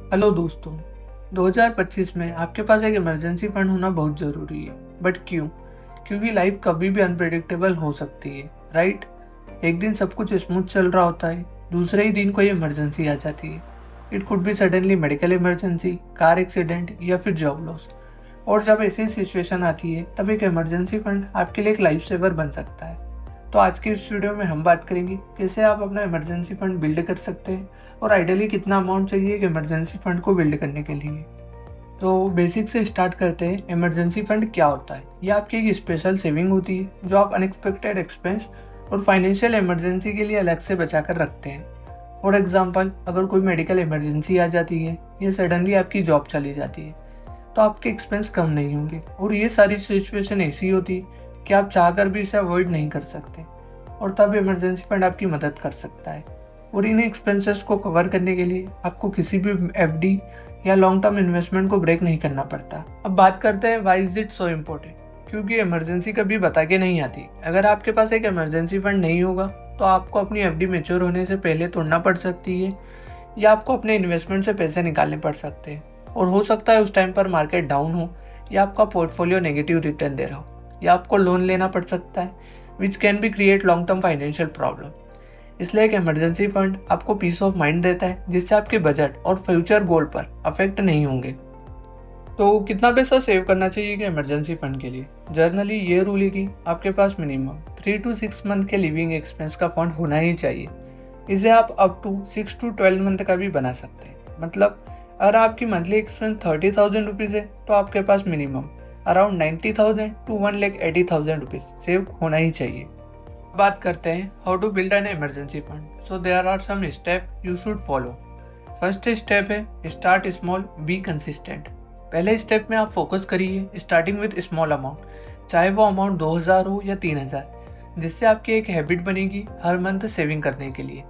Hello दोस्तों। 2025 में आपके पास एक इमरजेंसी फंड होना बहुत ज़रूरी है। बट क्यों? क्योंकि लाइफ कभी भी अनप्रेडिक्टेबल हो सकती है, राइट? एक दिन सब कुछ स्मूथ चल रहा होता है, दूसरे ही दिन कोई इमरजेंसी आ जाती है। It could be suddenly medical emergency, car accident या फिर जॉब लॉस। और जब ऐसी सिचुएशन आती है तब एक इमरजेंसी फंड आपके लिए एक लाइफ सेवर बन सकता है। तो आज की इस वीडियो में हम बात करेंगे कैसे आप अपना इमरजेंसी फंड बिल्ड कर सकते हैं और आइडियली कितना अमाउंट चाहिए एक इमरजेंसी फंड को बिल्ड करने के लिए। तो बेसिक से स्टार्ट करते हैं। इमरजेंसी फंड क्या होता है? ये आपकी एक स्पेशल सेविंग होती है जो आप अनएक्सपेक्टेड एक्सपेंस और फाइनेंशियल इमरजेंसी के लिए अलग से बचा कर रखते हैं। फॉर एग्जाम्पल, अगर कोई मेडिकल इमरजेंसी आ जाती है या सडनली आपकी जॉब चली जाती है तो आपके एक्सपेंस कम नहीं होंगे। और ये सारी सिचुएशन ऐसी होती है कि आप चाहकर भी इसे अवॉइड नहीं कर सकते, और तब इमरजेंसी फंड आपकी मदद कर सकता है। और इन एक्सपेंसेस को कवर करने के लिए आपको किसी भी एफडी या लॉन्ग टर्म इन्वेस्टमेंट को ब्रेक नहीं करना पड़ता। अब बात करते हैं why is it so important. क्योंकि इमरजेंसी कभी बता के नहीं आती। अगर आपके पास एक इमरजेंसी फंड नहीं होगा तो आपको अपनी एफडी मैच्योर होने से पहले तोड़ना पड़ सकती है, या आपको अपने इन्वेस्टमेंट से पैसे निकालने पड़ सकते हैं। और हो सकता है उस टाइम पर मार्केट डाउन हो, या आपका पोर्टफोलियो नेगेटिव रिटर्न दे रहा हो, या आपको लोन लेना पड़ सकता है, which can be create long term financial problem. इसलिए एक इमरजेंसी फंड आपको पीस ऑफ माइंड देता है, जिससे आपके बजट और फ्यूचर गोल पर अफेक्ट नहीं होंगे। तो कितना पैसा सेव करना चाहिए कि इमरजेंसी फंड के लिए? जर्नली ये रूल है कि आपके पास मिनिमम 3 to 6 मंथ के लिविंग एक्सपेंस का फंड होना ही चाहिए। इसे आप अप टू 6 to 12 मंथ का भी बना सकते हैं। मतलब अगर आपकी मंथली एक्सपेंस 30,000 रुपीज़ है तो आपके पास minimum around 90,000 to 1,80,000 rupees save होना ही चाहिए। बात करते हैं how to build an emergency fund. So there are some step you should follow. First step है स्टार्ट स्मॉल, बी कंसिस्टेंट। पहले स्टेप में आप फोकस करिए स्टार्टिंग विद स्मॉल अमाउंट, चाहे वो अमाउंट 2,000 हो या 3,000, जिससे आपकी एक हैबिट बनेगी हर मंथ सेविंग करने के लिए।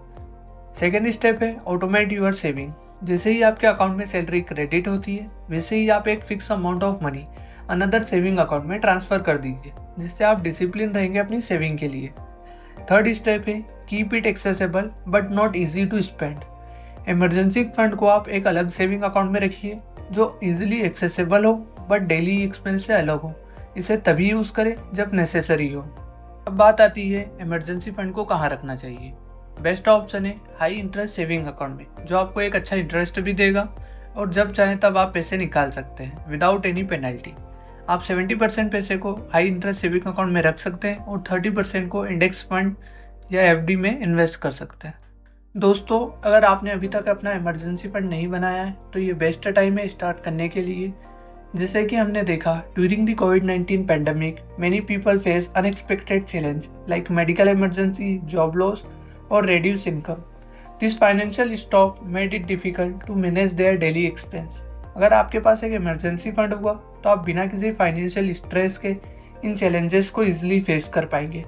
सेकेंड स्टेप है ऑटोमेट यूर सेविंग। जैसे ही आपके अकाउंट में सैलरी क्रेडिट होती है वैसे ही आप एक fix amount of money another saving account में ट्रांसफर कर दीजिए, जिससे आप डिसिप्लिन रहेंगे अपनी सेविंग के लिए। थर्ड स्टेप है keep it accessible but not easy to spend. Emergency fund को आप एक अलग सेविंग अकाउंट में रखिए जो इजीली एक्सेसिबल हो बट डेली एक्सपेंस से अलग हो। इसे तभी यूज़ करें जब नेसेसरी हो। अब बात आती है इमरजेंसी फंड को कहाँ रखना चाहिए। बेस्ट ऑप्शन है हाई इंटरेस्ट सेविंग अकाउंट में, जो आपको एक अच्छा इंटरेस्ट भी देगा और जब चाहें तब आप पैसे निकाल सकते हैं विदाउट एनी पेनल्टी। आप 70% पैसे को हाई इंटरेस्ट सेविंग अकाउंट में रख सकते हैं और 30% को इंडेक्स फंड या एफडी में इन्वेस्ट कर सकते हैं। दोस्तों, अगर आपने अभी तक अपना इमरजेंसी फंड नहीं बनाया है तो ये बेस्ट टाइम है स्टार्ट करने के लिए। जैसे कि हमने देखा during the covid pandemic many people face unexpected challenge like medical emergency, job loss और reduce income. This financial stop made it difficult to manage their daily expense. अगर आपके पास एक इमरजेंसी फंड होगा तो आप बिना किसी फाइनेंशियल स्ट्रेस के इन चैलेंजेस को इजीली फेस कर पाएंगे।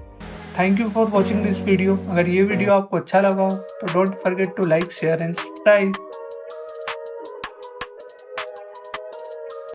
Thank you for watching this video. अगर ये वीडियो आपको अच्छा लगा हो तो don't forget to like, share and subscribe.